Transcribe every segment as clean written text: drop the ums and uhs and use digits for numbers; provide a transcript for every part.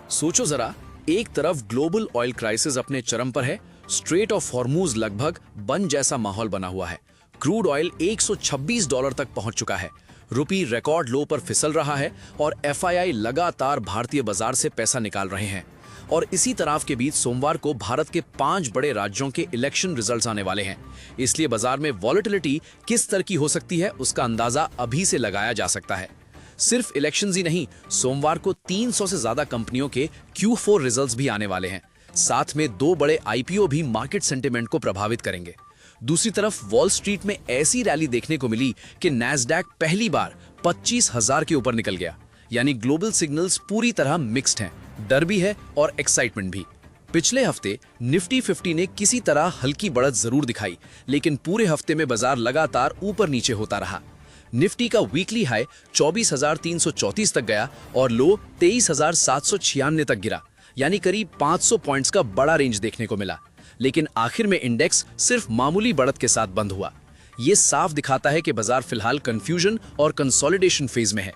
सोचो जरा, एक तरफ ग्लोबल ऑयल क्राइसिस अपने चरम पर है, स्ट्रेट ऑफ हॉर्मूज लगभग बंद जैसा माहौल बना हुआ है। क्रूड ऑयल $126 तक पहुंच चुका है, रुपी रिकॉर्ड लो पर फिसल रहा है और एफआईआई लगातार भारतीय बाजार से पैसा निकाल रहे हैं। और इसी तनाव के बीच सोमवार को भारत के 5 बड़े राज्यों के इलेक्शन रिजल्ट्स आने वाले हैं। इसलिए बाजार में वॉलेटिलिटी किस तरह की हो सकती है उसका अंदाजा अभी से लगाया जा सकता है। सिर्फ इलेक्शंस ही नहीं, सोमवार को 300 से ज्यादा कंपनियों के Q4 रिजल्ट्स भी आने वाले हैं। साथ में 2 बड़े आईपीओ भी मार्केट सेंटिमेंट को प्रभावित करेंगे। दूसरी तरफ वॉल स्ट्रीट में ऐसी रैली देखने को मिली कि नैस्डैक पहली बार 25,000 के ऊपर निकल गया। यानी ग्लोबल सिग्नल्स पूरी तरह मिक्स्ड हैं, डर भी है और एक्साइटमेंट भी। पिछले हफ्ते निफ्टी 50 ने किसी तरह हल्की बढ़त जरूर दिखाई, लेकिन पूरे हफ्ते में बाजार लगातार ऊपर नीचे होता रहा। निफ्टी का वीकली हाई 24,334 तक गया और लो 23,796 तक गिरा, यानी करीब 500 पॉइंट्स का बड़ा रेंज देखने को मिला। लेकिन आखिर में इंडेक्स सिर्फ मामूली बढ़त के साथ बंद हुआ। ये साफ दिखाता है कि बाजार फिलहाल कंफ्यूजन और कंसोलिडेशन फेज में है।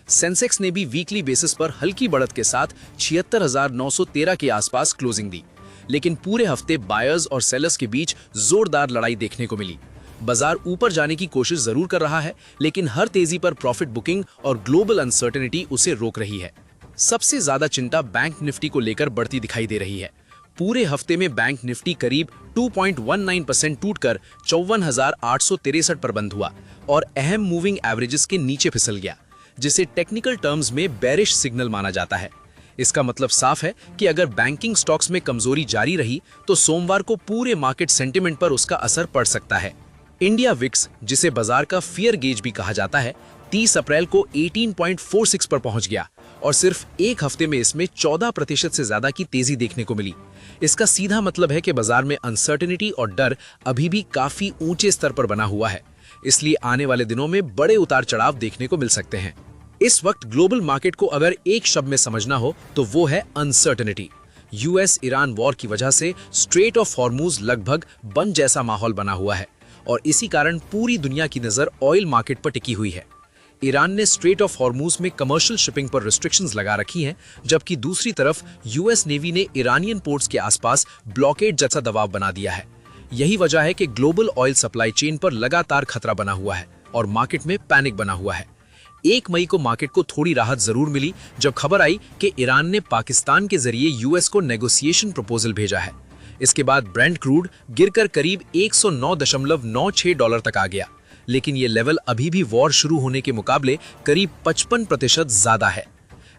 सेंसेक्स ने भी वीकली बेसिस पर हल्की बढ़त के साथ 76,913 के आसपास क्लोजिंग दी, लेकिन पूरे हफ्ते बायर्स और सेलर्स के बीच जोरदार लड़ाई देखने को मिली। बाजार ऊपर जाने की कोशिश जरूर कर रहा है, लेकिन हर तेजी पर प्रॉफिट बुकिंग और ग्लोबल अनसर्टेनिटी उसे रोक रही है। सबसे ज्यादा चिंता बैंक निफ्टी को लेकर बढ़ती दिखाई दे रही है। पूरे हफ्ते में बैंक निफ्टी करीब 2.19% टूटकर 54,863 पर बंद हुआ और अहम मूविंग एवरेजेस के नीचे फिसल गया, जिसे टेक्निकल टर्म्स में बेरिश सिग्नल माना जाता है। इसका मतलब साफ है कि अगर बैंकिंग स्टॉक्स में कमजोरी जारी रही तो सोमवार को पूरे मार्केट सेंटिमेंट पर उसका असर पड़ सकता है। इंडिया विक्स, जिसे बाजार का फियर गेज भी कहा जाता है, 30 अप्रैल को 18.46 पर पहुंच गया और सिर्फ एक हफ्ते में इसमें 14% से ज्यादा की तेजी देखने को मिली। इसका सीधा मतलब है कि बाजार में अनसर्टेनिटी और डर अभी भी काफी ऊंचे स्तर पर बना हुआ है। इसलिए आने वाले दिनों में बड़े उतार चढ़ाव देखने को मिल सकते हैं। इस वक्त ग्लोबल मार्केट को अगर एक शब्द में समझना हो तो वो है अनसर्टेनिटी। यूएस ईरान वॉर की वजह से स्ट्रेट ऑफ हॉर्मूज लगभग बंद जैसा माहौल बना हुआ है और इसी कारण पूरी दुनिया की नजर ऑयल मार्केट पर टिकी हुई है। ईरान ने स्ट्रेट ऑफ हॉर्मूज में कमर्शियल शिपिंग पर रिस्ट्रिक्शंस लगा रखी हैं, जबकि दूसरी तरफ यूएस नेवी ने ईरानियन पोर्ट्स के आसपास ब्लॉकेड जैसा दबाव बना दिया है। यही वजह है कि ग्लोबल ऑयल सप्लाई चेन पर लगातार खतरा बना हुआ है और मार्केट में पैनिक बना हुआ है। 1 मई को मार्केट को थोड़ी राहत जरूर मिली जब खबर आई कि ईरान ने पाकिस्तान के जरिए यूएस को नेगोशिएशन प्रपोजल भेजा है। इसके बाद ब्रेंट क्रूड गिरकर करीब $109.96 तक आ गया, लेकिन ये लेवल अभी भी वॉर शुरू होने के मुकाबले करीब 55% ज्यादा है।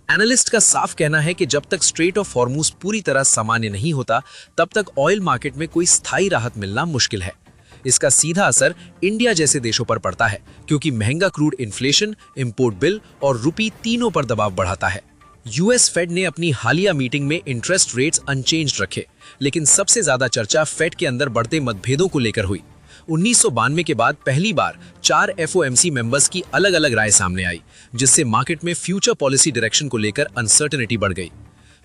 एनालिस्ट का साफ कहना है कि जब तक स्ट्रेट ऑफ हॉर्मूज पूरी तरह सामान्य नहीं होता, तब तक ऑयल मार्केट में कोई स्थायी राहत मिलना मुश्किल है। इसका सीधा असर इंडिया जैसे देशों पर पड़ता है, क्योंकि महंगा क्रूड इन्फ्लेशन, इंपोर्ट बिल और रुपी तीनों पर दबाव बढ़ाता है। यूएस फेड ने अपनी हालिया मीटिंग में इंटरेस्ट रेट्स अनचेंज्ड रखे, लेकिन सबसे ज्यादा चर्चा फेड के अंदर बढ़ते मतभेदों को लेकर हुई। 1992 के बाद पहली बार 4 एफओएमसी मेंबर्स की अलग अलग राय सामने आई, जिससे मार्केट में फ्यूचर पॉलिसी डायरेक्शन को लेकर अनसर्टेनिटी बढ़ गई।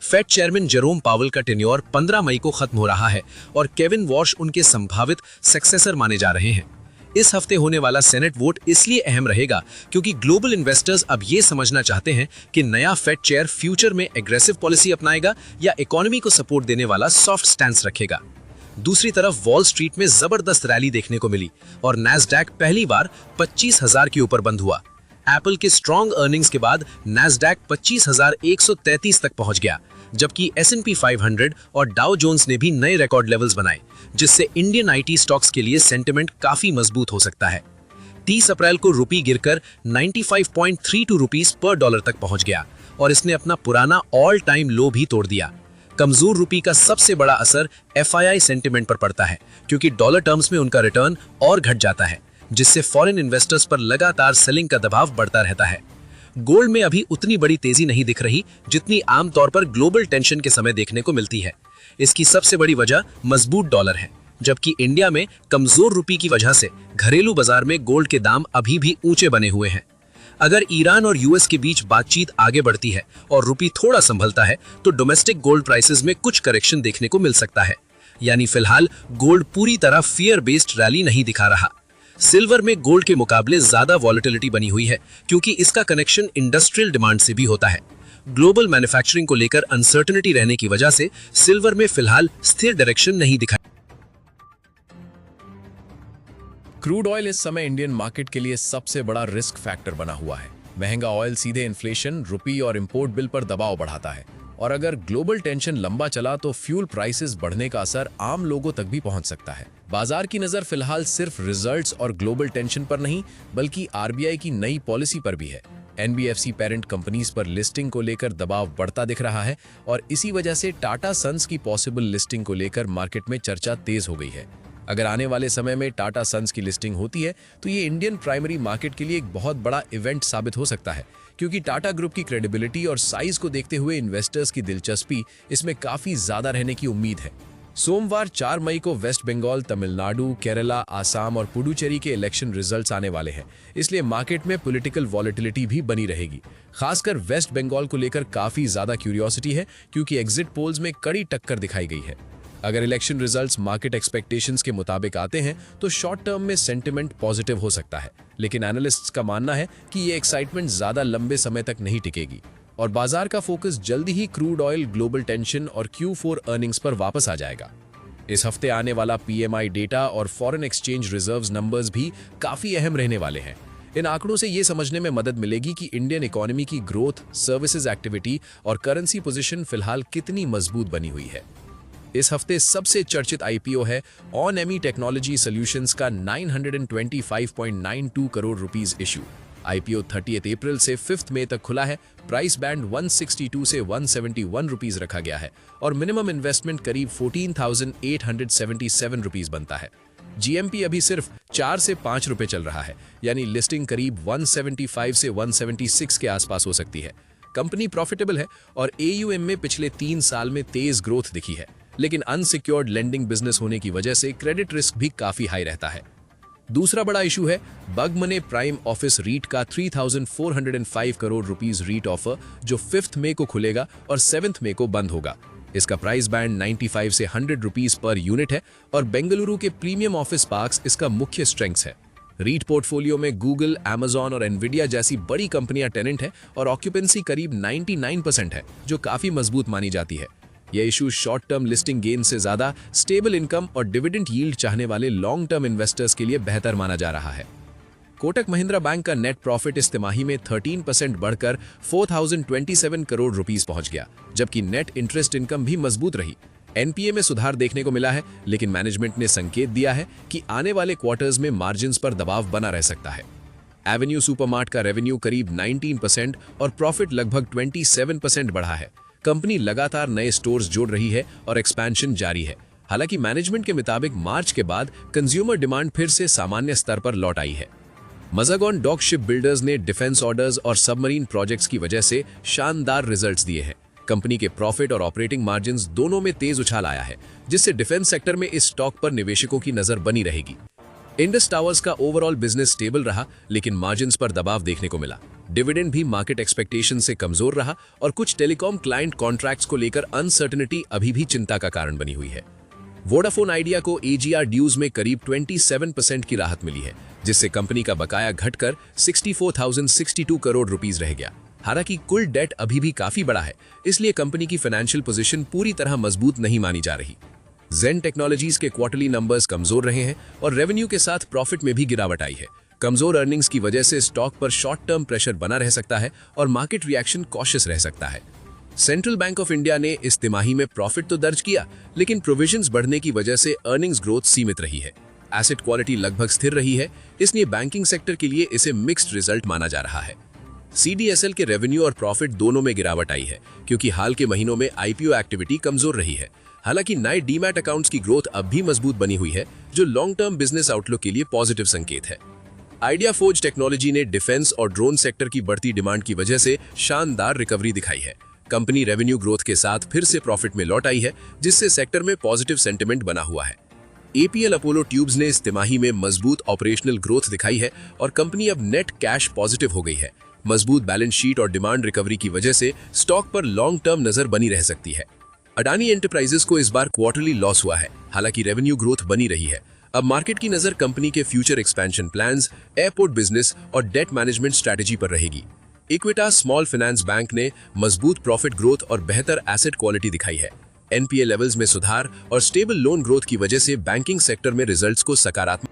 फेड चेयरमैन जेरोम पावेल का टेन्योर 15 मई को खत्म हो रहा है और केविन वॉश उनके संभावित सक्सेसर माने जा रहे हैं। इस हफ्ते होने वाला सेनेट वोट इसलिए अहम रहेगा क्योंकि ग्लोबल इन्वेस्टर्स अब ये समझना चाहते हैं कि नया फेड चेयर फ्यूचर में एग्रेसिव पॉलिसी अपनाएगा या इकोनॉमी को सपोर्ट देने वाला सॉफ्ट स्टैंस रखेगा। दूसरी तरफ वॉल स्ट्रीट में जबरदस्त रैली देखने को मिली और नैस्डैक पहली बार 25,000 के ऊपर बंद हुआ। एप्पल के स्ट्रॉन्ग अर्निंग्स के बाद नैस्डैक 25,133 तक पहुंच गया, जबकि S&P 500 और डाउ जोन्स ने भी नए रिकॉर्ड लेवल्स बनाए, जिससे इंडियन आईटी स्टॉक्स के लिए सेंटिमेंट काफी मजबूत हो सकता है। 30 अप्रैल को रुपी गिरकर 95.32 रुपीस पर डॉलर तक पहुंच गया और इसने अपना पुराना ऑल टाइम लो भी तोड़ दिया। कमजोर रुपी का सबसे बड़ा असर एफआईआई सेंटिमेंट पर पड़ता है, क्योंकि डॉलर टर्म्स में उनका रिटर्न और घट जाता है, जिससे फॉरेन इन्वेस्टर्स पर लगातार सेलिंग का दबाव बढ़ता रहता है। गोल्ड में अभी उतनी बड़ी तेजी नहीं दिख रही जितनी आमतौर पर ग्लोबल टेंशन के समय देखने को मिलती है। इसकी सबसे बड़ी वजह मजबूत डॉलर है, जबकि इंडिया में कमजोर रुपी की वजह से घरेलू बाजार में गोल्ड के दाम अभी भी ऊंचे बने हुए हैं। अगर ईरान और यूएस के बीच बातचीत आगे बढ़ती है और रुपी थोड़ा संभलता है तो डोमेस्टिक गोल्ड प्राइसेस में कुछ करेक्शन देखने को मिल सकता है। यानी फिलहाल गोल्ड पूरी तरह फियर बेस्ड रैली नहीं दिखा रहा। सिल्वर में गोल्ड के मुकाबले ज्यादा वॉलेटिलिटी बनी हुई है, क्योंकि इसका कनेक्शन इंडस्ट्रियल डिमांड से भी होता है। ग्लोबल मैन्युफैक्चरिंग को लेकर अनसर्टेनिटी रहने की वजह से सिल्वर में फिलहाल स्थिर डायरेक्शन नहीं दिखाई। क्रूड ऑयल इस समय इंडियन मार्केट के लिए सबसे बड़ा रिस्क फैक्टर बना हुआ है। महंगा ऑयल सीधे इन्फ्लेशन, रुपी और इंपोर्ट बिल पर दबाव बढ़ाता है, और अगर ग्लोबल टेंशन लंबा चला तो फ्यूल प्राइसेस बढ़ने का असर आम लोगों तक भी पहुंच सकता है। बाजार की नजर फिलहाल सिर्फ रिजल्ट्स और ग्लोबल टेंशन पर नहीं, बल्कि आरबीआई की नई पॉलिसी पर भी है। एनबीएफसी पेरेंट कंपनीज पर लिस्टिंग को लेकर दबाव बढ़ता दिख रहा है, और इसी वजह से टाटा सन्स की पॉसिबल लिस्टिंग को लेकर मार्केट में चर्चा तेज हो गई है। अगर आने वाले समय में टाटा सन्स की लिस्टिंग होती है तो ये इंडियन प्राइमरी मार्केट के लिए एक बहुत बड़ा इवेंट साबित हो सकता है, क्योंकि टाटा ग्रुप की क्रेडिबिलिटी और साइज को देखते हुए इन्वेस्टर्स की दिलचस्पी इसमें काफी ज्यादा रहने की उम्मीद है। सोमवार 4 मई को वेस्ट बंगाल, तमिलनाडु, केरला, आसाम और पुडुचेरी के इलेक्शन रिजल्ट्स आने वाले हैं, इसलिए मार्केट में पॉलिटिकल वॉलेटिलिटी भी बनी रहेगी। खासकर वेस्ट बंगाल को लेकर काफी ज्यादा क्यूरियोसिटी है, क्योंकि एग्जिट पोल्स में कड़ी टक्कर दिखाई गई है। अगर इलेक्शन रिजल्ट्स मार्केट एक्सपेक्टेशंस के मुताबिक आते हैं तो शॉर्ट टर्म में सेंटिमेंट पॉजिटिव हो सकता है, लेकिन एनालिस्ट्स का मानना है कि ये एक्साइटमेंट ज्यादा लंबे समय तक नहीं टिकेगी और बाजार का फोकस जल्दी ही क्रूड ऑयल, ग्लोबल टेंशन और Q4 अर्निंग्स पर वापस आ जाएगा। इस हफ्ते आने वाला PMI डेटा और फॉरेन एक्सचेंज रिजर्व्स नंबर्स भी काफी अहम रहने वाले हैं। इन आंकड़ों से ये समझने में मदद मिलेगी कि इंडियन इकोनॉमी की ग्रोथ, सर्विसेज एक्टिविटी और करेंसी पोजीशन फिलहाल कितनी मजबूत बनी हुई है। इस हफ्ते सबसे चर्चित IPO है ऑन-एमी टेक्नोलॉजी सॉल्यूशंस का 925.92 करोड़ रुपीस इश्यू। IPO 30 अप्रैल से 5 मई तक खुला है। प्राइस बैंड 162 से 171 रुपीस रखा गया है और मिनिमम इन्वेस्टमेंट करीब 14,877 रुपीस बनता है। GMP अभी सिर्फ 4 से 5 रुपए चल रहा है, यानी लिस्टिंग करीब 175 से 176 के आसपास हो सकती है। कंपनी प्रॉफिटेबल है और AUM में पिछले 3 साल में तेज ग्रोथ दिखी है, लेकिन अनसिक्योर्ड लेंडिंग बिजनेस होने की वजह से क्रेडिट रिस्क भी काफी हाई रहता है। दूसरा बड़ा इशू है बगमने प्राइम ऑफिस रीट का 3,405 करोड़ रुपीस रीट ऑफर, जो 5 मई को खुलेगा और 7 मई को बंद होगा। इसका प्राइस बैंड 95 से 100 रुपीस पर यूनिट है और बेंगलुरु के प्रीमियम ऑफिस पार्क्स इसका मुख्य स्ट्रेंथ्स है। रीट पोर्टफोलियो में गूगल, Amazon और एनविडिया जैसी बड़ी कंपनियां टेनेंट है और ऑक्यूपेंसी करीब 99% है, जो काफी मजबूत मानी जाती है। यह issue short term listing gain से ज्यादा स्टेबल इनकम और डिविडेंड यील्ड चाहने वाले लॉन्ग टर्म इन्वेस्टर्स के लिए बेहतर माना जा रहा है। कोटक महिंद्रा बैंक का नेट प्रॉफिट इस तिमाही में 13% बढ़कर 4,027 करोड़ रुपीस पहुंच गया, जबकि नेट इंटरेस्ट इनकम भी मजबूत रही। NPA में सुधार देखने को मिला है, लेकिन मैनेजमेंट ने संकेत दिया है कि आने वाले क्वार्टर्स में मार्जिन्स पर दबाव बना रह सकता है। एवेन्यू सुपरमार्ट का रेवेन्यू करीब 19% और प्रॉफिट लगभग 27% बढ़ा है। कंपनी लगातार नए स्टोर्स जोड़ रही है और एक्सपेंशन जारी है। हालांकि मैनेजमेंट के मुताबिक मार्च के बाद कंज्यूमर डिमांड फिर से सामान्य स्तर पर लौट आई है। मजागॉन डॉक शिप बिल्डर्स ने डिफेंस ऑर्डर्स और सबमरीन प्रोजेक्ट्स की वजह से शानदार रिजल्ट्स दिए हैं। कंपनी के प्रॉफिट और ऑपरेटिंग मार्जिन्स दोनों में तेज उछाल आया है, जिससे डिफेंस सेक्टर में इस स्टॉक पर निवेशकों की नजर बनी रहेगी। इंडस टावर्स का ओवरऑल बिजनेस स्टेबल रहा, लेकिन मार्जिन्स पर दबाव देखने को मिला। डिविडेंड भी मार्केट एक्सपेक्टेशन से कमजोर रहा और कुछ टेलीकॉम क्लाइंट कॉन्ट्रैक्ट्स को लेकर अनसर्टेनिटी अभी भी चिंता का कारण बनी हुई है। वोडाफोन आइडिया को AGR ड्यूज में करीब 27% की राहत मिली है, जिससे कंपनी का बकाया घटकर 64,062 करोड़ रुपीस रह गया। हालांकि कुल डेट अभी भी काफी बड़ा है, इसलिए कंपनी की फाइनेंशियल पोजीशन पूरी तरह मजबूत नहीं मानी जा रही। जेन टेक्नोलॉजीज के क्वार्टरली नंबर्स कमजोर रहे हैं और रेवेन्यू के साथ प्रॉफिट में भी गिरावट आई है। कमजोर अर्निंग्स की वजह से स्टॉक पर शॉर्ट टर्म प्रेशर बना रह सकता है और मार्केट रिएक्शन कॉशियस रह सकता है। सेंट्रल बैंक ऑफ इंडिया ने इस तिमाही में प्रॉफिट तो दर्ज किया, लेकिन प्रोविजंस बढ़ने की वजह से अर्निंग्स ग्रोथ सीमित रही है। एसेट क्वालिटी लगभग स्थिर रही है, इसलिए बैंकिंग सेक्टर के लिए इसे मिक्स्ड रिजल्ट माना जा रहा है। CDSL के रेवेन्यू और प्रॉफिट दोनों में गिरावट आई है, क्योंकि हाल के महीनों में IPO एक्टिविटी कमजोर रही है। हालांकि नए डीमैट अकाउंट्स की ग्रोथ अब भी मजबूत बनी हुई है, जो लॉन्ग टर्म बिजनेस आउटलुक के लिए पॉजिटिव संकेत है। आइडिया फोर्ज टेक्नोलॉजी ने डिफेंस और ड्रोन सेक्टर की बढ़ती डिमांड की वजह से शानदार रिकवरी दिखाई है। कंपनी रेवेन्यू ग्रोथ के साथ फिर से प्रॉफिट में लौट आई है, जिससे सेक्टर में पॉजिटिव सेंटिमेंट बना हुआ है। APL अपोलो ट्यूब्स ने इस तिमाही में मजबूत ऑपरेशनल ग्रोथ दिखाई है और कंपनी अब नेट कैश पॉजिटिव हो गई है। मजबूत बैलेंस शीट और डिमांड रिकवरी की वजह से स्टॉक पर लॉन्ग टर्म नजर बनी रह सकती है। अडानी एंटरप्राइजेस को इस बार क्वार्टरली लॉस हुआ है, हालांकि रेवेन्यू ग्रोथ बनी रही है। अब मार्केट की नजर कंपनी के future expansion plans, airport business और डेट मैनेजमेंट स्ट्रैटेजी पर रहेगी। इक्विटा स्मॉल फाइनेंस बैंक ने मजबूत प्रॉफिट ग्रोथ और बेहतर एसेट क्वालिटी दिखाई है। एनपीए लेवल्स में सुधार और स्टेबल लोन ग्रोथ की वजह से बैंकिंग सेक्टर में रिजल्ट्स को सकारात्मक।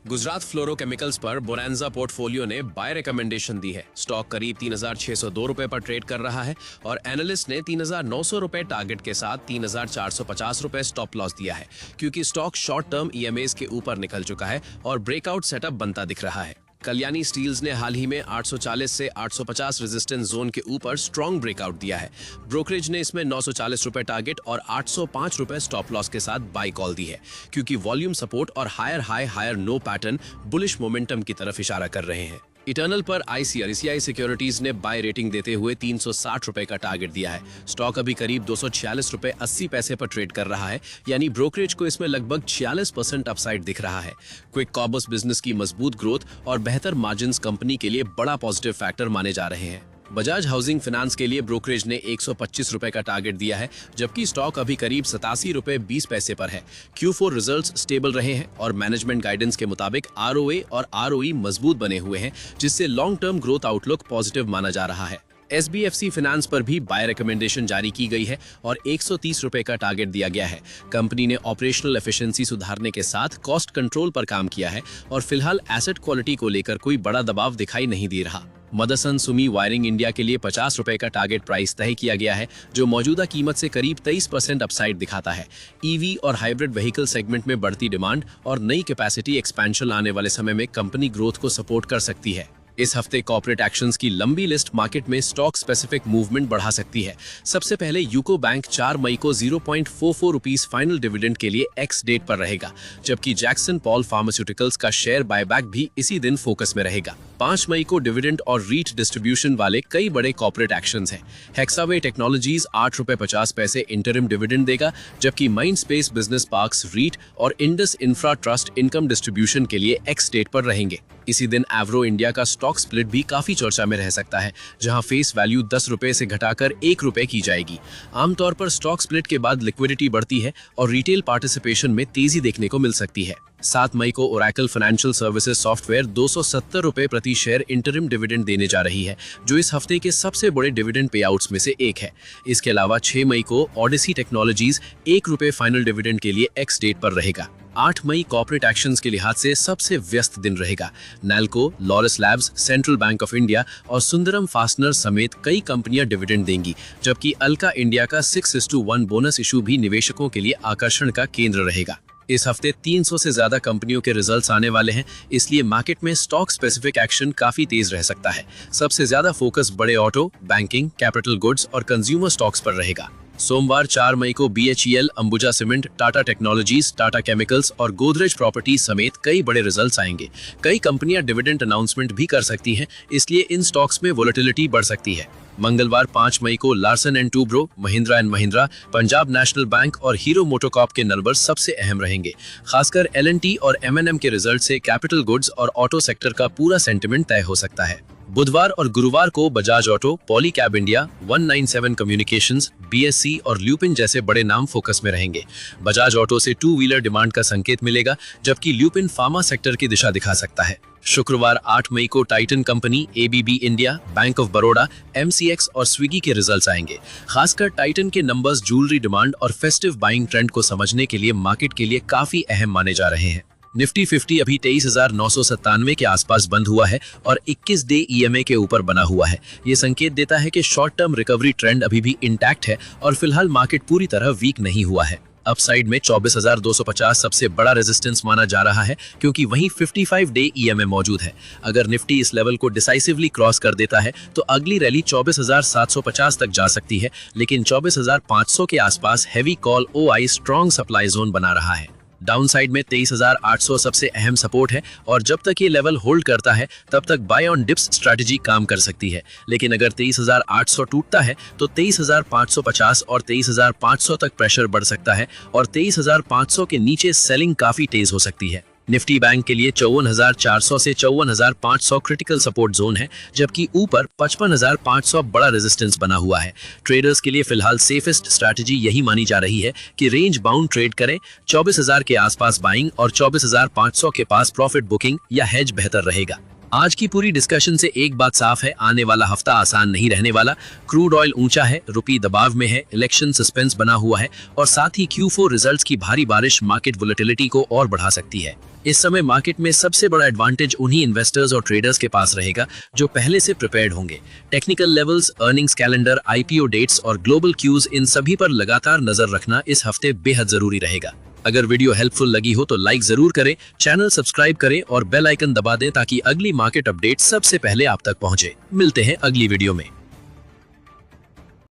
गुजरात फ्लोरोकेमिकल्स पर बोनांजा पोर्टफोलियो ने बाय रिकमेंडेशन दी है। स्टॉक करीब 3,602 रुपए पर ट्रेड कर रहा है और एनालिस्ट ने 3,900 रुपए टारगेट के साथ 3,450 रुपए स्टॉप लॉस दिया है, क्योंकि स्टॉक शॉर्ट टर्म ईएमएस के ऊपर निकल चुका है और ब्रेकआउट सेटअप बनता दिख रहा है। कल्याणी स्टील्स ने हाल ही में 840 से 850 रेजिस्टेंस जोन के ऊपर स्ट्रॉन्ग ब्रेकआउट दिया है। ब्रोकरेज ने इसमें 940 रुपए टारगेट और 805 रुपए स्टॉप लॉस के साथ बाय कॉल दी है, क्योंकि वॉल्यूम सपोर्ट और higher high higher low pattern bullish momentum की तरफ इशारा कर रहे हैं। इटर्नल पर आईसीआईसीआई सिक्योरिटीज ने बाय रेटिंग देते हुए 360 रुपए का टारगेट दिया है। स्टॉक अभी करीब 246 रुपए 80 पैसे पर ट्रेड कर रहा है, यानी ब्रोकरेज को इसमें लगभग 46% अपसाइड दिख रहा है। क्विक कॉमर्स बिजनेस की मजबूत ग्रोथ और बेहतर मार्जिन्स कंपनी के लिए बड़ा पॉजिटिव फैक्टर माने जा रहे हैं। बजाज हाउसिंग फाइनेंस के लिए ब्रोकरेज ने 125 रुपए का टारगेट दिया है, जबकि स्टॉक अभी करीब 87 रुपए 20 पैसे पर है। Q4 रिजल्ट्स स्टेबल रहे हैं और मैनेजमेंट गाइडेंस के मुताबिक ROA और ROE मजबूत बने हुए हैं, जिससे long term growth outlook positive माना जा रहा है। SBFC फाइनेंस पर भी बाय रिकमेंडेशन जारी की गई है और 130 रुपए का टारगेट दिया गया है। कंपनी ने ऑपरेशनल एफिशिएंसी सुधारने के साथ कॉस्ट कंट्रोल पर काम किया है और फिलहाल एसेट क्वालिटी को लेकर कोई बड़ा दबाव दिखाई नहीं दे रहा। मदरसन सुमी वायरिंग इंडिया के लिए 50 रुपए का टारगेट प्राइस तय किया गया है, जो मौजूदा कीमत से करीब 23% अपसाइड दिखाता है। ईवी और हाइब्रिड व्हीकल सेगमेंट में बढ़ती डिमांड और नई कैपेसिटी एक्सपेंशन आने वाले समय में कंपनी ग्रोथ को सपोर्ट कर सकती है। इस हफ्ते कॉर्पोरेट एक्शंस की लंबी लिस्ट मार्केट में स्टॉक स्पेसिफिक मूवमेंट बढ़ा सकती है। सबसे पहले यूको बैंक 4 मई को 0.44 रुपीस फाइनल डिविडेंड के लिए एक्स डेट पर रहेगा, जबकि जैक्सन पॉल फार्मास्यूटिकल्स का शेयर बायबैक भी इसी दिन फोकस में रहेगा। 5 मई को डिविडेंड और रीट डिस्ट्रीब्यूशन वाले कई बड़े कॉर्पोरेट एक्शंस हैं। हेक्सावे टेक्नोलॉजीज 8 रुपए 50 पैसे इंटरिम डिविडेंड देगा, जबकि Mindspace business parks REIT और Indus Infra Trust income distribution के लिए एक्स डेट पर रहेंगे। इसी दिन एवरो इंडिया का स्टॉक स्प्लिट भी काफी चर्चा में रह सकता है, जहां फेस वैल्यू 10 रुपए से घटाकर 1 रुपए की जाएगी। आमतौर पर स्टॉक स्प्लिट के बाद लिक्विडिटी बढ़ती है और रिटेल पार्टिसिपेशन में तेजी देखने को मिल सकती है। 7 मई को ओरेकल फाइनेंशियल सर्विसेज सॉफ्टवेयर 270 रुपए प्रति शेयर इंटरिम डिविडेंड देने जा रही है, जो इस हफ्ते के सबसे बड़े डिविडेंड पे आउट्स में से एक है। इसके अलावा 6 मई को ऑडिसी टेक्नोलॉजीज 1 रुपए फाइनल डिविडेंड के लिए एक्स डेट पर रहेगा। 8 मई कॉर्पोरेट एक्शंस के लिहाज से सबसे व्यस्त दिन रहेगा। NALCO, Laurus labs, central bank of India और सुंदरम फास्टनर समेत कई कंपनियां डिविडेंड देंगी, जबकि अल्का इंडिया का 6:1 बोनस इशू भी निवेशकों के लिए आकर्षण का केंद्र रहेगा। इस हफ्ते 300 से ज्यादा कंपनियों के रिजल्ट्स आने वाले हैं, इसलिए मार्केट में स्टॉक स्पेसिफिक एक्शन काफी तेज रह सकता है। सबसे ज्यादा फोकस बड़े ऑटो, बैंकिंग, कैपिटल गुड्स और कंज्यूमर स्टॉक्स पर रहेगा। सोमवार 4 मई को BHEL, Ambuja cement, Tata technologies, Tata chemicals और गोदरेज प्रॉपर्टी समेत कई बड़े रिजल्ट्स आएंगे। कई कंपनियां डिविडेंड अनाउंसमेंट भी कर सकती हैं, इसलिए इन स्टॉक्स में वोलेटिलिटी बढ़ सकती है। मंगलवार 5 मई को Larsen and Toubro, Mahindra and Mahindra, Punjab national bank और हीरो मोटोकॉर्प के नंबर्स सबसे अहम रहेंगे। खासकर L&T और M&M के रिजल्ट से कैपिटल गुड्स और ऑटो सेक्टर का पूरा सेंटिमेंट तय हो सकता है। बुधवार और गुरुवार को Bajaj auto, Polycab India, 197 communications, BSC और ल्यूपिन जैसे बड़े नाम फोकस में रहेंगे। बजाज ऑटो से 2 व्हीलर डिमांड का संकेत मिलेगा, जबकि ल्यूपिन फार्मा सेक्टर की दिशा दिखा सकता है। शुक्रवार 8 मई को Titan company, ABB India, bank of Baroda, MCX और स्विगी के रिजल्ट्स आएंगे। खासकर टाइटन के नंबर्स ज्वेलरी डिमांड और फेस्टिव बाइंग ट्रेंड को समझने के लिए मार्केट के लिए काफी अहम माने जा रहे हैं। निफ्टी 50 अभी 23,997 के आसपास बंद हुआ है और 21 डे EMA के ऊपर बना हुआ है। ये संकेत देता है कि शॉर्ट टर्म रिकवरी ट्रेंड अभी भी इंटैक्ट है और फिलहाल मार्केट पूरी तरह वीक नहीं हुआ है। अपसाइड में 24,250 सबसे बड़ा रेजिस्टेंस माना जा रहा है, क्योंकि वहीं 55 डे EMA मौजूद है। अगर निफ्टी इस लेवल को डिसाइसिवली क्रॉस कर देता है तो अगली रैली 24,750 तक जा सकती है, लेकिन 24,500 के आसपास heavy call OI strong supply zone बना रहा है। डाउनसाइड में 23,800 सबसे अहम सपोर्ट है और जब तक ये लेवल होल्ड करता है तब तक बाय ऑन डिप्स स्ट्रैटेजी काम कर सकती है, लेकिन अगर 23,800 टूटता है तो 23,550 और 23,500 तक प्रेशर बढ़ सकता है और 23,500 के नीचे सेलिंग काफी तेज हो सकती है। निफ्टी बैंक के लिए 54,400 से 54,500 क्रिटिकल सपोर्ट जोन है, जबकि ऊपर 55,500 बड़ा रेजिस्टेंस बना हुआ है। ट्रेडर्स के लिए फिलहाल सेफेस्ट स्ट्रैटेजी यही मानी जा रही है कि रेंज बाउंड ट्रेड करें। 24,000 के आसपास बाइंग और 24,500 के पास प्रॉफिट बुकिंग या हेज बेहतर रहेगा। आज की पूरी डिस्कशन से एक बात साफ है, आने वाला हफ्ता आसान नहीं रहने वाला। क्रूड ऑयल ऊंचा है, रुपी दबाव में है, इलेक्शन सस्पेंस बना हुआ है और साथ ही Q4 रिजल्ट्स की भारी बारिश मार्केट वोलेटिलिटी को और बढ़ा सकती है। इस समय मार्केट में सबसे बड़ा एडवांटेज उन्हीं इन्वेस्टर्स और ट्रेडर्स के पास रहेगा जो पहले से प्रिपेयर्ड होंगे। Technical levels, earnings calendar, IPO dates और ग्लोबल क्यूज, इन सभी पर लगातार नजर रखना इस हफ्ते बेहद जरूरी रहेगा। अगर वीडियो हेल्पफुल लगी हो तो लाइक जरूर करें, चैनल सब्सक्राइब करें और बेल आइकन दबा दें ताकि अगली मार्केट अपडेट सबसे पहले आप तक पहुंचे। मिलते हैं अगली वीडियो में।